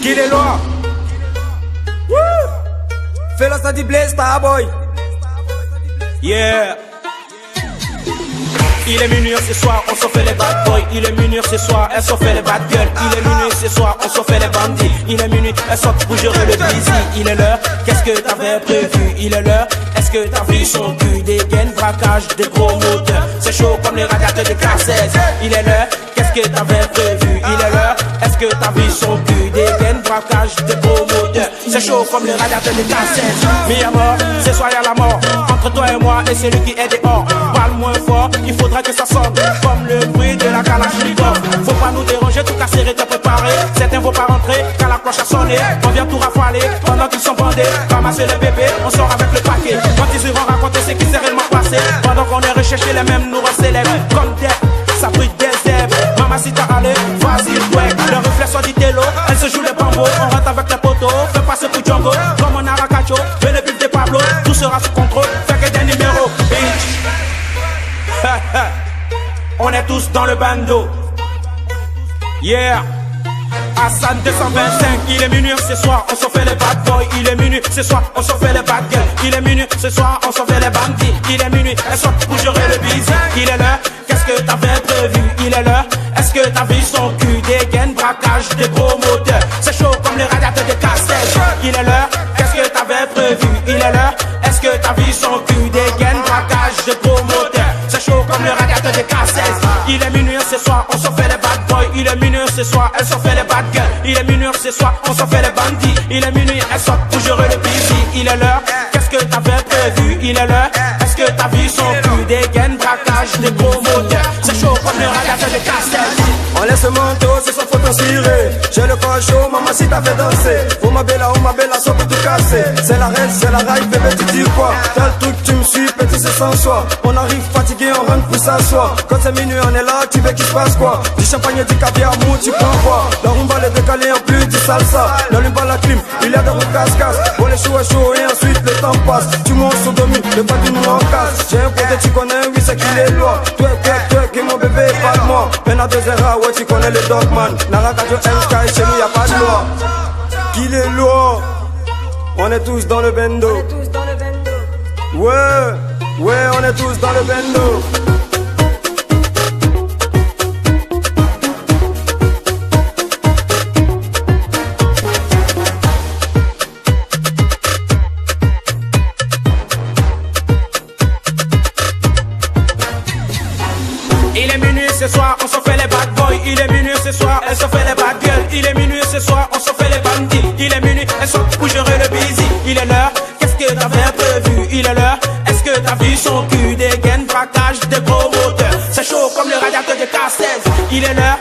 Qu'il est loin. Fais la study blaze, Starboy. Yeah. Il est minuit ce soir, on s'en fait les bad boys. Il est minuit ce soir, elles s'en fait les bad girls. Il est minuit ce soir, on s'en fait les bandits. Il est minuit, elles sortent pour gérer le busy. Il est l'heure, qu'est-ce que t'avais prévu? Il est l'heure, est-ce que t'as vu son cul? Des gaines, braquage, des gros moteurs. C'est chaud comme les radiateurs de cassettes. Il est l'heure, qu'est-ce que t'avais prévu? Il est l'heure, est-ce que t'as vu son cul? Des gaines, braquage, des gros moteurs. C'est chaud comme les radiateurs de cassettes. Mais à mort, ce soir y'a la mort. Entre toi et moi et celui qui est dehors. Parle moins fort, il faudra que ça sorte comme le bruit de la Kalachnikov. Faut pas nous déranger, tout casser et te préparer. Certains vont pas rentrer quand la cloche a sonné. On vient tout rafaler pendant qu'ils sont bandés. Ramasser les bébés, on sort avec le paquet. Quand ils iront raconter ce qui s'est réellement passé. Pendant qu'on est recherché, les mêmes nous recélèbrent. Comme des, ça brille des zèbres. Maman si t'as râlé, vas-y ouais. Le reflet soit dit télo, elle se joue les bambos. On rentre avec les poteaux, fais passer pour Django. Comme on a Rakacho, fais le bif de Pablo. Tout sera sous contrôle, fais que des numéros. On est tous dans le bando. Yeah. Hassan 225, il est minuit ce soir, on s'en fait les bad boys. Il est minuit ce soir, on s'en fait les bad girls. Il est minuit ce soir, on s'en fait les bandits. Il est minuit, elles sont pour gérer le busy. Il est l'heure, qu'est-ce que t'avais prévu? Il est l'heure, est-ce que t'as vu son cul? Des gaines, braquage, des gros moteurs. C'est chaud comme les radiateurs de cassette. Il est l'heure, qu'est-ce que t'avais prévu? Il est l'heure, est-ce que t'as vu son cul? Des gaines, braquage, des gros moteurs. C'est chaud comme le radiateur de cassette. Il est minuit ce soir, on s'en fait les bad boys. Il est minuit ce soir, elles s'en fait les bad girls. Il est minuit ce soir, on s'en fait les bandits. Il est minuit, elles sortent pour gérer le busy. Il est l'heure, qu'est-ce que t'avais prévu? Il est l'heure, est-ce que t'as vu son cul? Des gaines, braquage, des gros moteurs. C'est chaud comme le radiateur de cassette. On laisse le manteau, c'est son faut cirer. J'ai le corps chaud, maman si t'as fait danser. Oh ma bella, sauf pour tout casser. C'est la reine, c'est la raille, bébé tu dis quoi? T'as le truc, tu me suis, petit c'est sans soi. On arrive fatigué, on rentre pour s'asseoir. Quand c'est minuit, on est là, tu veux qu'il se passe quoi? Du champagne, du caviar, mou, tu prends quoi? La rumba, les décalés en plus du salsa. L'allume pas la clim, il y a des roues casse-casse. Bon les choux est chaud et ensuite le temps passe. Tu montes sur domi, le pas du nous en casse. J'ai un pote, tu connais, oui c'est qu'il est loin. Toi, que mon bébé, pas de moi. Maintenant deux erreurs, ouais tu connais le dogman. Narakajo, M-Sky, chez nous y'a pas de loi. Qu'il est loin. On est tous dans le bendo. Ouais, on est tous dans le bendo. Il est minuit ce soir, on s'en fait les bad boys. Il est minuit ce soir, elles s'en fait les bad girls. Il est minuit ce soir, on s'en fait les bandits. Il est minuit, elles sont pour gérer le busy. Il est l'heure, qu'est-ce que t'avais prévu? Il est l'heure, est-ce que t'as vu son cul? Des gaines, braquage, des gros moteurs. C'est chaud comme le radiateur de cassette. Il est l'heure,